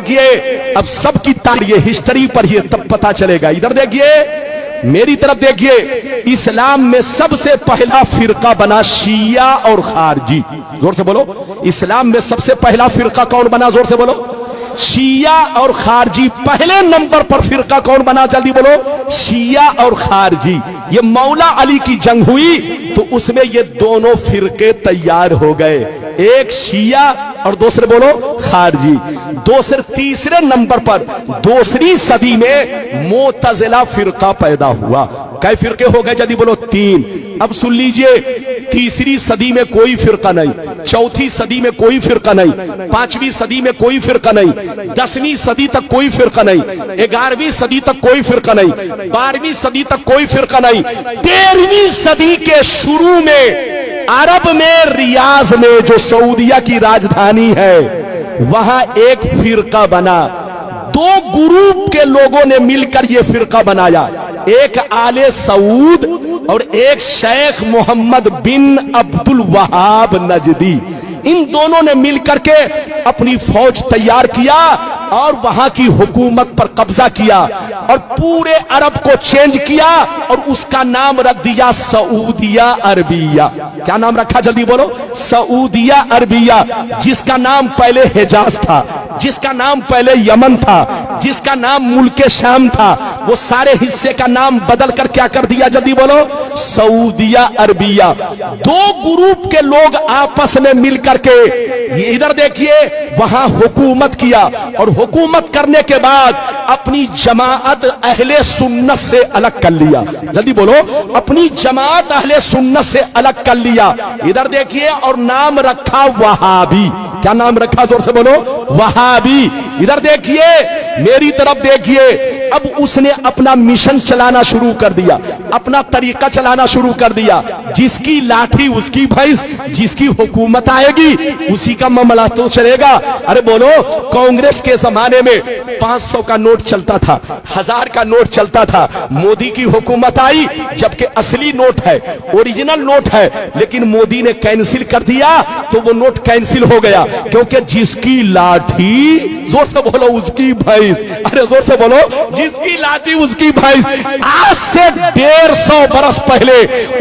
دیکھیے اب سب کی تاریخ ہسٹری پڑھیے تب پتا چلے گا. ادھر دیکھیے میری طرف دیکھیے, اسلام میں سب سے پہلا فرقہ بنا شیعہ اور خارجی. زور سے بولو, اسلام میں سب سے پہلا فرقہ کون بنا؟ زور سے بولو. شیعہ اور خارجی. پہلے نمبر پر فرقہ کون بنا؟ جلدی بولو. شیعہ اور خارجی. یہ مولا علی کی جنگ ہوئی تو اس میں یہ دونوں فرقے تیار ہو گئے, ایک شیعہ اور دوسرے بولو خارجی. تیسرے نمبر پر دوسری صدی میں معتزلہ فرقہ پیدا ہوا. کئی فرقے ہو گئے؟ جلدی بولو. 3. اب سن لیجئے, تیسری صدی میں کوئی فرقہ نہیں, چوتھی صدی میں کوئی فرقہ نہیں, 5ویں صدی میں کوئی فرقہ نہیں, 10ویں صدی تک کوئی فرقہ نہیں, 11ویں صدی تک کوئی فرقہ نہیں, 12ویں صدی تک کوئی فرقہ نہیں. 13ویں صدی کے شروع میں عرب میں ریاض میں جو سعودیہ کی راجدھانی ہے وہاں ایک فرقہ بنا. 2 گروپ کے لوگوں نے مل کر یہ فرقہ بنایا, ایک آل سعود اور ایک شیخ محمد بن عبد الوہاب نجدی. ان دونوں نے مل کر کے اپنی فوج تیار کیا اور وہاں کی حکومت پر قبضہ کیا اور پورے عرب کو چینج کیا اور اس کا نام رکھ دیا سعودیہ عربیہ. کیا نام رکھا؟ جلدی بولو. سعودیہ عربیہ. جس کا نام پہلے حجاز تھا, جس کا نام پہلے یمن تھا, جس کا نام ملک شام تھا, وہ سارے حصے کا نام بدل کر کیا کر دیا؟ جلدی بولو. سعودیہ عربیہ. 2 گروپ کے لوگ آپس میں مل کر کے ادھر دیکھیے وہاں حکومت کیا اور حکومت کرنے کے بعد اپنی جماعت اہل سنت سے الگ کر لیا. جلدی بولو. اپنی جماعت اہل سنت سے الگ کر لیا. ادھر دیکھیے اور نام رکھا وہابی. کیا نام رکھا؟ زور سے بولو. وہابی. ادھر دیکھیے میری طرف دیکھیے, اب اس نے اپنا مشن چلانا شروع کر دیا, اپنا طریقہ چلانا شروع کر دیا. جس کی لاٹھی اس کی بھینس, جس کی حکومت آئے گی اسی کا معاملہ تو چلے گا. ارے بولو, کانگریس کے زمانے میں 500 کا نوٹ چلتا تھا, 1000 کا نوٹ چلتا تھا. مودی کی حکومت آئی, جبکہ اصلی نوٹ ہے, اوریجنل نوٹ ہے, لیکن مودی نے کینسل کر دیا تو وہ نوٹ کینسل ہو گیا, کیونکہ جس کی لاٹھی, زور سے بولو, اس کی بھینس. ارے زور سے بولو, جس کی لاٹھی اس کی بھینس. آج سے 150 برس پہلے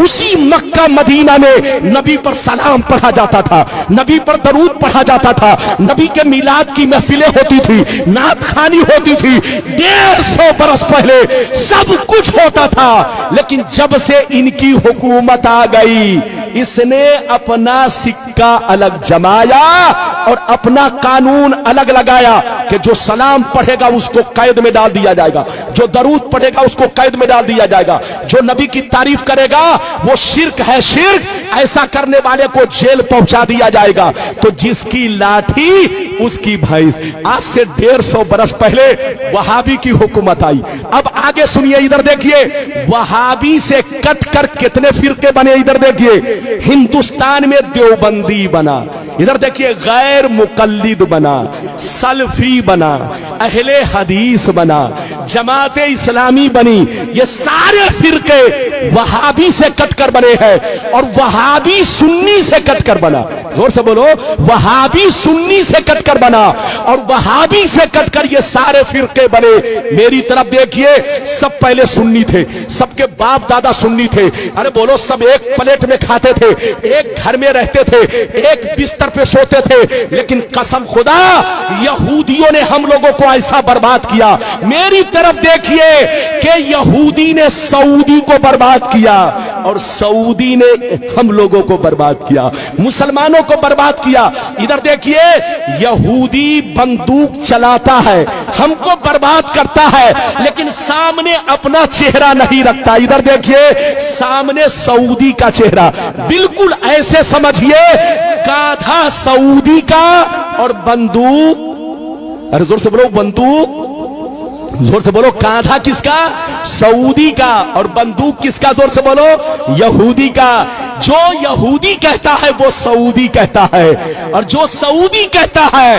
اسی مکہ مدینہ میں نبی پر سلام پڑھا جاتا تھا, نبی پر درود پڑھا جاتا تھا, نبی کے میلاد کی محفلیں ہوتی تھی, نعت خوانی ہوتی تھی. 150 برس پہلے سب کچھ ہوتا تھا, لیکن جب سے ان کی حکومت آ گئی اس نے اپنا سکہ الگ جمایا اور اپنا قانون الگ لگایا کہ جو سلام پڑھے گا اس کو قید میں ڈال دیا جائے گا, جو درود پڑھے گا اس کو قید میں ڈال دیا جائے گا, جو نبی کی تعریف کرے گا وہ شرک ہے شرک, ایسا کرنے والے کو جیل پہنچا دیا جائے گا. تو جس کی لاٹھی اس کی بھینس. آج سے 150 برس پہلے وہابی کی حکومت آئی. اب آگے سنیے, ادھر دیکھیے وہابی سے کٹ کر کتنے فرقے بنے. ادھر دیکھیے ہندوستان میں دیوبندی بنا, ادھر دیکھیے غیر مقلد بنا, سلفی بنا, اہل حدیث بنا, جماعت اسلامی بنی. یہ سارے فرقے وہابی سے کٹ کر بنے ہیں اور وہابی سنی سے کٹ کر بنا. زور سے بولو, وہابی سنی سے کٹ کر بنا اور وہابی سے کٹ کر یہ سارے فرقے بنے. میری طرف دیکھیے, سب پہلے سنی تھے, سب کے باپ دادا سنی تھے. ارے بولو, سب ایک پلیٹ میں کھاتے تھے, ایک گھر میں رہتے تھے, ایک بستر پہ سوتے تھے. لیکن قسم خدا یہودیوں نے ہم لوگوں کو ایسا برباد کیا. میری طرف دیکھیے کہ یہودی نے سعودی کو برباد کیا اور سعودی نے ہم لوگوں کو برباد کیا, مسلمانوں کو برباد کیا. ادھر دیکھیے یہودی بندوق چلاتا ہے, ہم کو برباد کرتا ہے, لیکن سامنے اپنا چہرہ نہیں رکھتا. ادھر دیکھیے سامنے سعودی کا چہرہ, بالکل ایسے سمجھیے گادھا سعودی کا اور بندوق, ارے زور سے بولو, بندوق, زور سے بولو, کاندھا کس کا؟ سعودی کا, اور بندوق کس کا؟ زور سے بولو, یہودی کا. جو یہودی کہتا ہے وہ سعودی کہتا ہے, اور جو سعودی کہتا ہے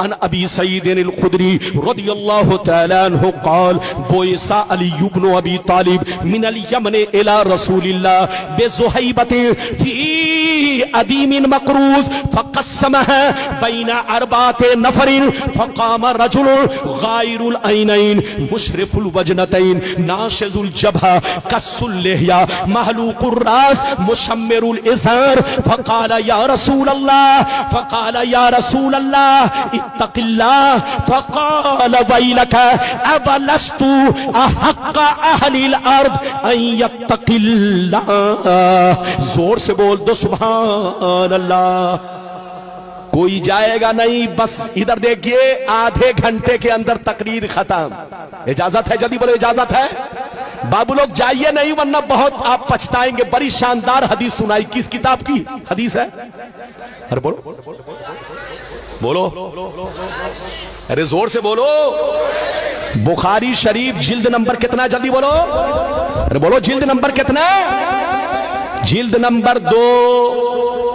عن ابی سعید الخدری رضی اللہ تعالی عنہ قال بعث علی بن ابی طالب من الیمن الى رسول اللہ بزہیبۃ فی ادیم مقروض فقسمها بین اربعة نفر فقام رجل غائر العینین مشرف الوجنتین ناشز الجبهہ کس اللحیہ محلوق الراس مشمر الازار فقال یا رسول اللہ اتق اللہ فقال ویلک اولست احق اہل الارض ان یتق اللہ. زور سے بول دو سبحان اللہ. کوئی جائے گا نہیں, بس ادھر دیکھیے آدھے گھنٹے کے اندر تقریر ختم. اجازت ہے؟ جلدی بولو اجازت ہے. بابو لوگ جائیے نہیں ورنہ بہت آپ پچھتائیں گے. بڑی شاندار حدیث سنائی. کس کتاب کی حدیث ہے؟ ارے بولو بولو, ارے زور سے بولو. بخاری شریف جلد نمبر کتنا؟ جلدی بولو. ارے بولو جلد نمبر کتنا؟ جلد نمبر 2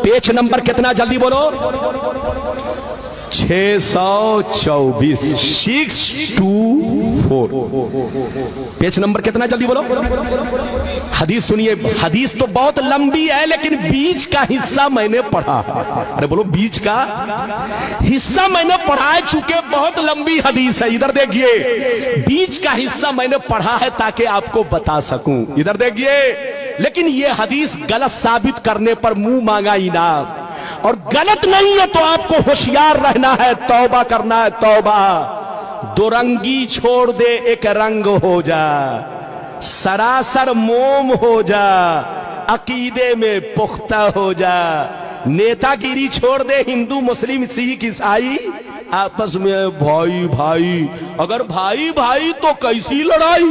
پیج نمبر کتنا؟ جلدی بولو. 624 624 پیج نمبر کتنا؟ جلدی بولو. حدیث سنیے. حدیث تو بہت لمبی ہے لیکن بیچ کا حصہ میں نے پڑھا. ارے بولو بیچ کا حصہ میں نے پڑھا ہے چونکہ بہت لمبی حدیث ہے. ادھر دیکھیے بیچ کا حصہ میں نے پڑھا ہے تاکہ آپ کو بتا سکوں. ادھر دیکھیے. لیکن یہ حدیث غلط ثابت کرنے پر منہ مانگا انعام, اور غلط نہیں ہے تو آپ کو ہوشیار رہنا ہے, توبہ کرنا ہے. توبہ. دو رنگی چھوڑ دے, ایک رنگ ہو جا, سراسر موم ہو جا, عقیدے میں پختہ ہو جا. نیتا گیری چھوڑ دے, ہندو مسلم سکھ عیسائی آپس میں بھائی بھائی. اگر بھائی بھائی تو کیسی لڑائی؟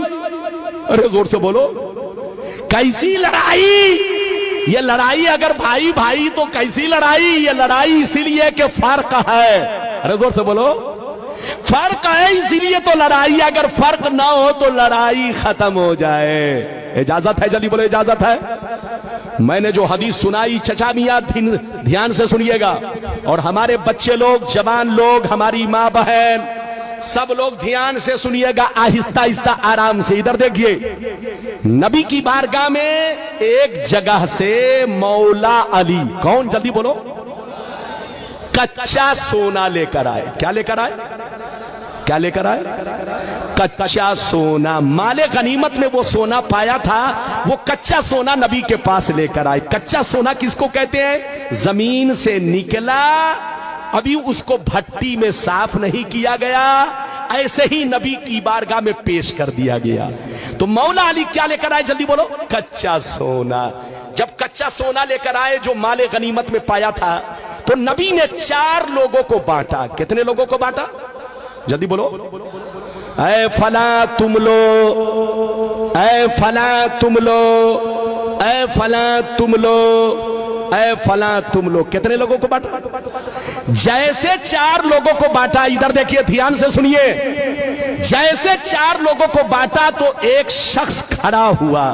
ارے زور سے بولو. کیسی لڑائی؟ یہ لڑائی اگر بھائی بھائی تو کیسی لڑائی؟ یہ لڑائی اسی لیے کہ فرق ہے. ارے زور سے بولو. فرق ہے اسی لیے تو لڑائی. اگر فرق نہ ہو تو لڑائی ختم ہو جائے. اجازت ہے؟ جلدی بولو اجازت ہے. میں نے جو حدیث سنائی چچا میاں دھیان سے سنیے گا, اور ہمارے بچے لوگ, جوان لوگ, ہماری ماں بہن, سب لوگ دھیان سے سنیے گا, آہستہ آہستہ آرام سے. ادھر دیکھیے. نبی کی بارگاہ میں ایک جگہ سے مولا علی, کون؟ جلدی بولو. کچا سونا لے کر آئے. کیا لے کر آئے؟ کیا لے کر آئے؟ کچا سونا. مال غنیمت میں وہ سونا پایا تھا, وہ کچا سونا نبی کے پاس لے کر آئے. کچا سونا کس کو کہتے ہیں؟ زمین سے نکلا, ابھی اس کو بھٹی میں صاف نہیں کیا گیا, ایسے ہی نبی کی بارگاہ میں پیش کر دیا گیا. تو مولا علی کیا لے کر آئے؟ جلدی بولو. کچا سونا. جب کچا سونا لے کر آئے جو مال غنیمت میں پایا تھا, تو نبی نے 4 لوگوں کو بانٹا. کتنے لوگوں کو بانٹا؟ جلدی بولو. اے فلاں تم لو, اے فلاں تم لو, اے فلاں تم لو, اے فلاں تم لو. کتنے لوگوں کو بانٹا؟ جیسے 4 لوگوں کو بانٹا, ادھر دیکھیے دھیان سے سنیے, جیسے 4 لوگوں کو بانٹا تو ایک شخص کھڑا ہوا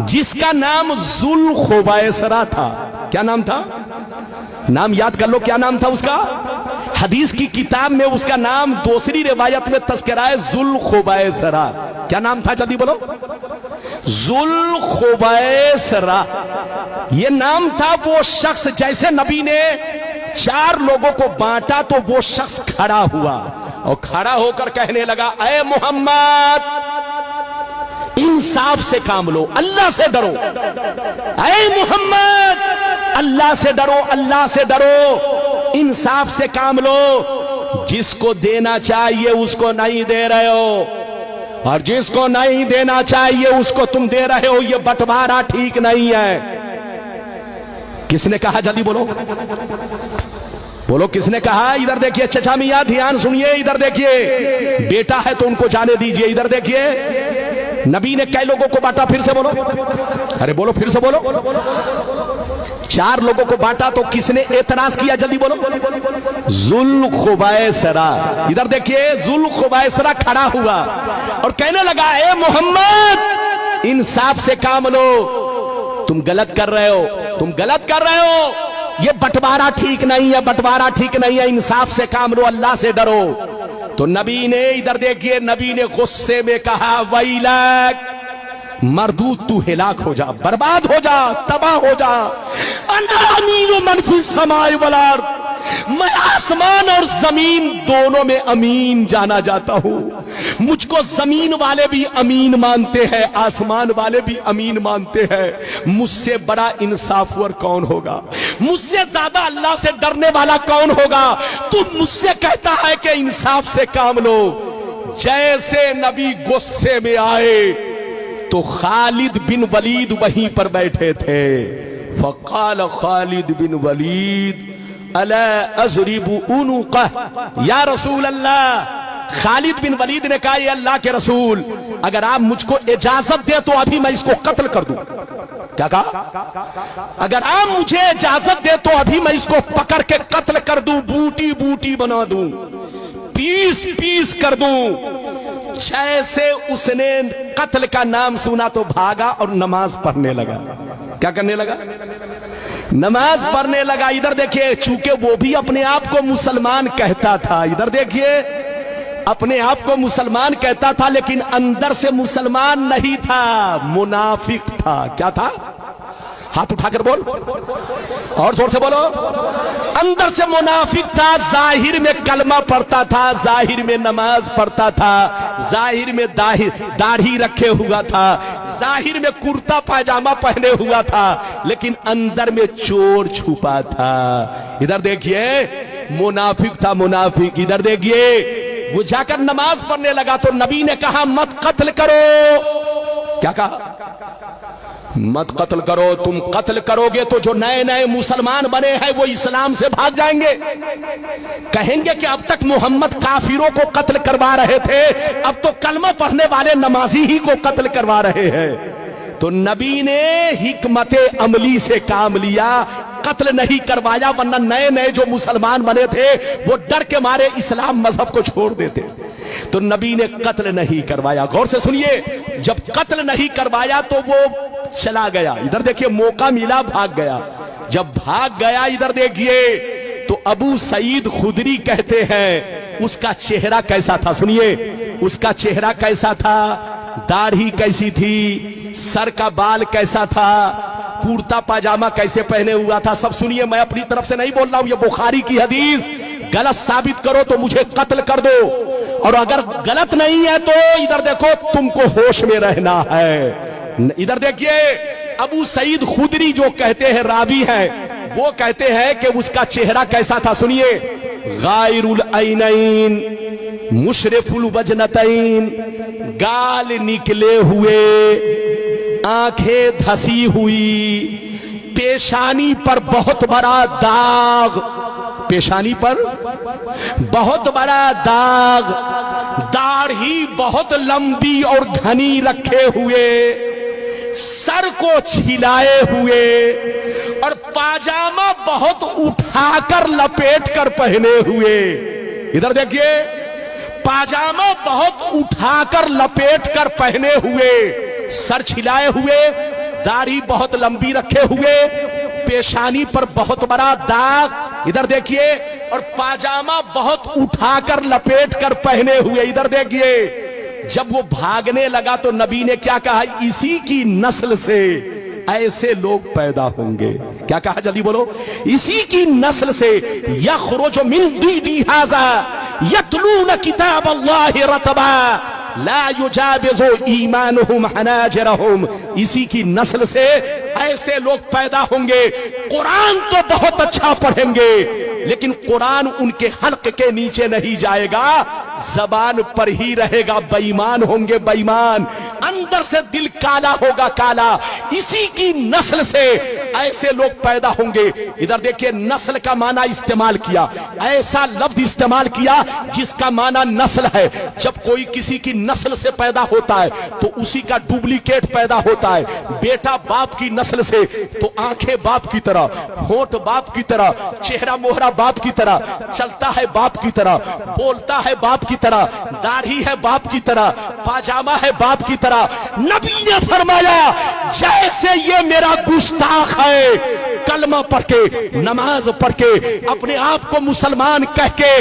جس کا نام ذوالخویسرہ تھا. کیا نام تھا؟ نام یاد کر لو. کیا نام تھا اس کا؟ حدیث کی کتاب میں اس کا نام دوسری روایت میں تذکرہ ہے ذوالخویسرہ. کیا نام تھا؟ جلدی بولو. ذوالخویسرہ یہ نام تھا. وہ شخص جیسے نبی نے 4 لوگوں کو بانٹا تو وہ شخص کھڑا ہوا اور کھڑا ہو کر کہنے لگا, اے محمد انصاف سے کام لو, اللہ سے ڈرو. اے محمد اللہ سے ڈرو, اللہ سے ڈرو, انصاف سے کام لو. جس کو دینا چاہیے اس کو نہیں دے رہے ہو, اور جس کو نہیں دینا چاہیے اس کو تم دے رہے ہو. یہ بٹوارا ٹھیک نہیں ہے. کس نے کہا؟ جلدی بولو بولو. کس نے کہا؟ ادھر دیکھیے چچا میاں دھیان سنیے. ادھر دیکھیے. بیٹا ہے تو ان کو جانے دیجئے. ادھر دیکھیے نبی نے کئی لوگوں کو بانٹا؟ پھر سے بولو. ارے بولو پھر سے بولو. 4 لوگوں کو بانٹا تو کس نے اعتراض کیا؟ جلدی بولو. ذوالخویسرہ. ادھر دیکھیے ذوالخویسرہ کھڑا ہوا اور کہنے لگا, اے محمد انصاف سے کام لو, تم غلط کر رہے ہو, تم غلط کر رہے ہو. یہ بٹوارا ٹھیک نہیں ہے، بٹوارا ٹھیک نہیں ہے، انصاف سے کام لو، اللہ سے ڈرو۔ تو نبی نے ادھر دیکھیے، نبی نے غصے میں کہا ویلک، مردود تو ہلاک ہو جا، برباد ہو جا، تباہ ہو جا۔ انا امین من فی السماء والارض، میں آسمان اور زمین دونوں میں امین جانا جاتا ہوں۔ مجھ کو زمین والے بھی امین مانتے ہیں، آسمان والے بھی امین مانتے ہیں۔ مجھ سے بڑا انصافور کون ہوگا؟ مجھ سے زیادہ اللہ سے ڈرنے والا کون ہوگا؟ تو مجھ سے کہتا ہے کہ انصاف سے کام لو۔ جیسے نبی غصے میں آئے تو خالد بن ولید وہیں پر بیٹھے تھے۔ فقال خالد بن ولید الا اضرب عنقہ یا رسول اللہ۔ خالد بن ولید نے کہا یہ اللہ کے رسول، اگر آپ مجھ کو اجازت دے تو ابھی میں اس کو قتل کر دوں۔ کیا کہا؟ اگر آپ مجھے اجازت دے تو ابھی میں اس کو پکڑ کے قتل کر دوں، بوٹی بوٹی بنا دوں، پیس پیس کر دوں۔ جیسے اس نے قتل کا نام سنا تو بھاگا اور نماز پڑھنے لگا۔ کیا کرنے لگا؟ نماز پڑھنے لگا۔ ادھر دیکھیے، چونکہ وہ بھی اپنے آپ کو مسلمان کہتا تھا، ادھر دیکھیے، اپنے آپ کو مسلمان کہتا تھا لیکن اندر سے مسلمان نہیں تھا، منافق تھا۔ کیا تھا؟ ہاتھ اٹھا کر بول، اور زور سے بولو۔ اندر سے منافق تھا، ظاہر میں کلمہ پڑھتا تھا، ظاہر میں نماز پڑھتا تھا، ظاہر میں داڑھی رکھے ہوا تھا، ظاہر میں کرتا پاجامہ پہنے ہوا تھا، لیکن اندر میں چور چھپا تھا۔ ادھر دیکھیے، منافق تھا، منافق۔ ادھر دیکھیے، وہ جا کر نماز پڑھنے لگا تو نبی نے کہا مت قتل کرو۔ کیا کہا؟ مت قتل کرو۔ تم قتل کرو گے تو جو نئے نئے مسلمان بنے ہیں وہ اسلام سے بھاگ جائیں گے، کہیں گے کہ اب تک محمد کافروں کو قتل کروا رہے تھے، اب تو کلمہ پڑھنے والے نمازی ہی کو قتل کروا رہے ہیں۔ تو نبی نے حکمت عملی سے کام لیا، قتل نہیں کروایا، ورنہ نئے نئے جو مسلمان بنے تھے وہ ڈر کے مارے اسلام مذہب کو چھوڑ دیتے۔ تو نبی نے قتل نہیں کروایا۔ غور سے سنیے، جب قتل نہیں کروایا تو وہ چلا گیا۔ ادھر دیکھیے، موقع ملا، بھاگ گیا۔ جب بھاگ گیا، ادھر دیکھیے، تو ابو سعید خدری کہتے ہیں اس کا چہرہ کیسا تھا؟ سنیے، اس کا چہرہ کیسا تھا، داڑھی کیسی تھی، سر کا بال کیسا تھا، کرتا پاجامہ کیسے پہنے ہوا تھا، سب سنیے۔ میں اپنی طرف سے نہیں بول رہا ہوں، یہ بخاری کی حدیث، غلط ثابت کرو تو مجھے قتل کر دو، اور اگر غلط نہیں ہے تو ادھر دیکھو تم کو ہوش میں رہنا ہے۔ ادھر دیکھیے، ابو سعید خدری جو کہتے ہیں راوی ہیں، وہ کہتے ہیں کہ اس کا چہرہ کیسا تھا؟ سنیے، غائر العینین، مشرف الوجنتین، گال نکلے ہوئے، آنکھیں دھسی ہوئی، پیشانی پر بہت بڑا داغ، پیشانی پر بہت بڑا داغ، داڑھی بہت لمبی اور گھنی رکھے ہوئے، سر کو چھلائے ہوئے، اور پاجامہ بہت اٹھا کر لپیٹ کر پہنے ہوئے۔ ادھر دیکھیے، پاجامہ بہت اٹھا کر لپیٹ کر پہنے ہوئے، سر چھلائے ہوئے، داڑھی بہت لمبی رکھے ہوئے، پیشانی پر بہت بڑا داغ، ادھر دیکھیے، اور پاجامہ بہت اٹھا کر لپیٹ کر پہنے ہوئے۔ ادھر دیکھیے، جب وہ بھاگنے لگا تو نبی نے کیا کہا؟ اسی کی نسل سے ایسے لوگ پیدا ہوں گے۔ کیا کہا؟ جلدی بولو۔ اسی کی نسل سے یخرج من دیدی ھذا یتلون کتاب اللہ رتبا لا یجاوز ایمانہم حناجرہم، اسی کی نسل سے ایسے لوگ پیدا ہوں گے، قرآن تو بہت اچھا پڑھیں گے لیکن قرآن ان کے حلق کے نیچے نہیں جائے گا، زبان پر ہی رہے گا، بے ایمان ہوں گے، بے ایمان، اندر سے دل کالا ہوگا، کالا۔ اسی کی نسل سے ایسے لوگ پیدا ہوں گے۔ ادھر دیکھیے، نسل کا معنی استعمال کیا، ایسا لفظ استعمال کیا جس کا معنی نسل ہے۔ جب کوئی کسی کی نسل سے پیدا ہوتا ہے تو اسی کا ڈپلیکیٹ پیدا ہوتا ہے۔ بیٹا باپ کی نسل سے تو آنکھیں باپ کی طرح، ہونٹ باپ کی طرح، چہرہ مہرہ باپ کی طرح، چلتا ہے باپ کی طرح، بولتا ہے باپ کی طرح، داڑھی ہے باپ کی طرح، پاجامہ ہے باپ کی طرح۔ نبی نے فرمایا جیسے یہ میرا گستاخ ہے، کلمہ پڑھ کے نماز پڑھ کے اپنے آپ کو مسلمان کہہ کے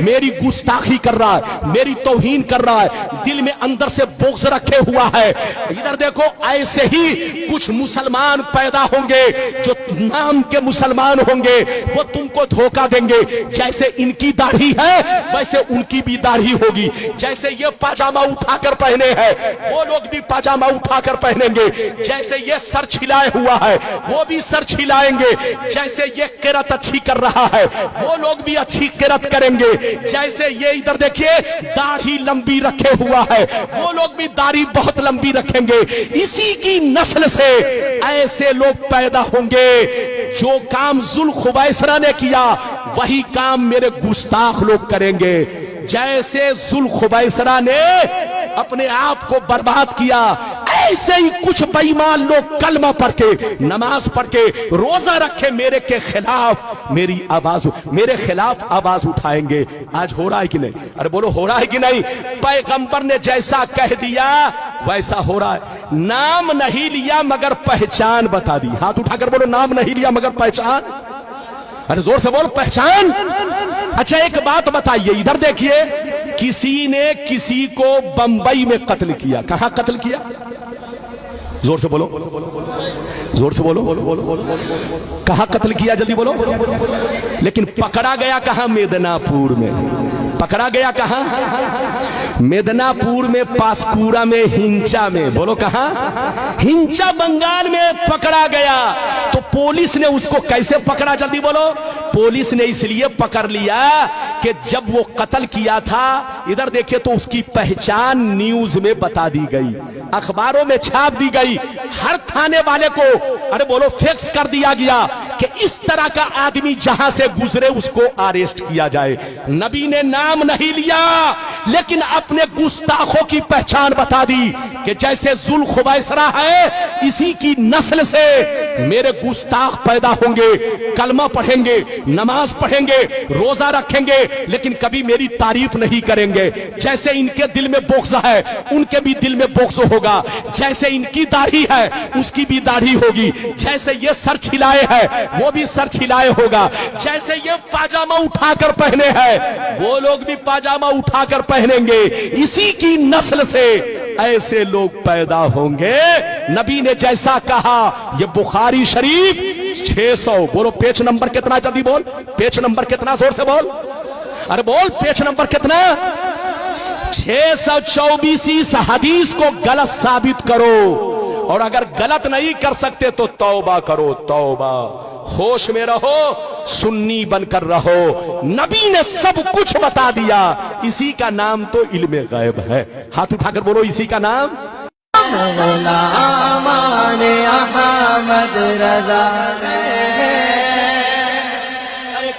میری گستاخی کر رہا ہے, میری توہین کر رہا ہے, دل میں اندر سے بغض رکھے ہوا ہے. ادھر دیکھو ایسے ہی کچھ مسلمان پیدا ہوں گے جو نام کے مسلمان ہوں گے, وہ تم کو دھوکہ دیں گے. جیسے ان کی داڑھی ہے ویسے ان کی بھی داڑھی ہوگی, جیسے یہ پاجامہ اٹھا کر پہنے ہیں وہ لوگ بھی پاجامہ اٹھا کر پہنیں گے, جیسے یہ سر چھلائے ہوا ہے وہ بھی سر چھلائیں گے, جیسے یہ قرت اچھی کر رہا ہے وہ لوگ بھی اچھی قرت کریں گے, جیسے یہ ادھر دیکھیے داڑھی لمبی رکھے ہوا ہے وہ لوگ بھی داڑھی بہت لمبی رکھیں گے. اسی کی نسل سے ایسے لوگ پیدا ہوں گے جو کام ذوالخویسرہ نے کیا وہی کام میرے گستاخ لوگ کریں گے. جیسے ذوالخویسرہ نے اپنے آپ کو برباد کیا ایسے ہی کچھ بے ایمان لوگ کلمہ پڑھ کے نماز پڑھ کے روزہ رکھے میرے کے خلاف میرے خلاف آواز اٹھائیں گے. آج ہو رہا ہے کہ نہیں؟ ارے بولو ہو رہا ہے کہ نہیں؟ پیغمبر نے جیسا کہہ دیا ویسا ہو رہا ہے. نام نہیں لیا مگر پہچان بتا دی. ہاتھ اٹھا کر بولو نام نہیں لیا مگر پہچان. ارے زور سے بولو پہچان. اچھا ایک بات بتائیے, ادھر دیکھیے, کسی نے کسی کو بمبئی میں قتل کیا. کہاں قتل کیا؟ زور سے بولو, زور سے بولو. کہاں قتل کیا؟ جلدی بولو. لیکن پکڑا گیا کہاں؟ میدناپور میں. پکڑا گیا کہاں؟ میدناپور میں, پاسکورا میں, ہنچا میں. بولو کہاں؟ ہنچا بنگال میں پکڑا گیا. تو پولیس نے اس کو کیسے پکڑا؟ جلدی بولو. پولیس نے اس لیے پکڑ لیا کہ جب وہ قتل کیا تھا ادھر دیکھیں تو اس کی پہچان نیوز میں بتا دی گئی, اخباروں میں چھاپ دی گئی, ہر تھانے والے کو ارے بولو فیکس کر دیا گیا کہ اس طرح کا آدمی جہاں سے گزرے اس کو اریسٹ کیا جائے. نبی نے نام نہیں لیا لیکن اپنے گستاخوں کی پہچان بتا دی کہ جیسے ذوالخویسرہ ہے اسی کی نسل سے میرے گستاخ پیدا ہوں گے, کلمہ پڑھیں گے, نماز پڑھیں گے, روزہ رکھیں گے, لیکن کبھی میری تعریف نہیں کریں گے. جیسے ان کے دل میں بغض ہے ان کے بھی دل میں بغض ہوگا, جیسے ان کی داڑھی ہے اس کی بھی داڑھی ہوگی, جیسے یہ سر چھلائے ہے وہ بھی سر چھلائے ہوگا, جیسے یہ پاجامہ اٹھا کر پہنے ہیں وہ لوگ بھی پاجامہ اٹھا کر پہنیں گے. اسی کی نسل سے ایسے لوگ پیدا ہوں گے. نبی نے جیسا کہا, یہ بخاری شریف 600. بولو پیج نمبر کتنا؟ جلدی بول. پیج نمبر کتنا؟ زور سے بول. ارے بول پیج نمبر کتنا؟ 624. اس حدیث کو غلط ثابت کرو, اور اگر غلط نہیں کر سکتے تو توبہ کرو. توبہ. ہوش میں رہو, سنی بن کر رہو. نبی نے سب کچھ بتا دیا, اسی کا نام تو علم غیب ہے. ہاتھ اٹھا کر بولو اسی کا نام. غلامان احمد رضا ہے,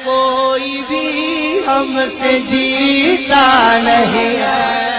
کوئی بھی ہم سے جیتا نہیں ہے.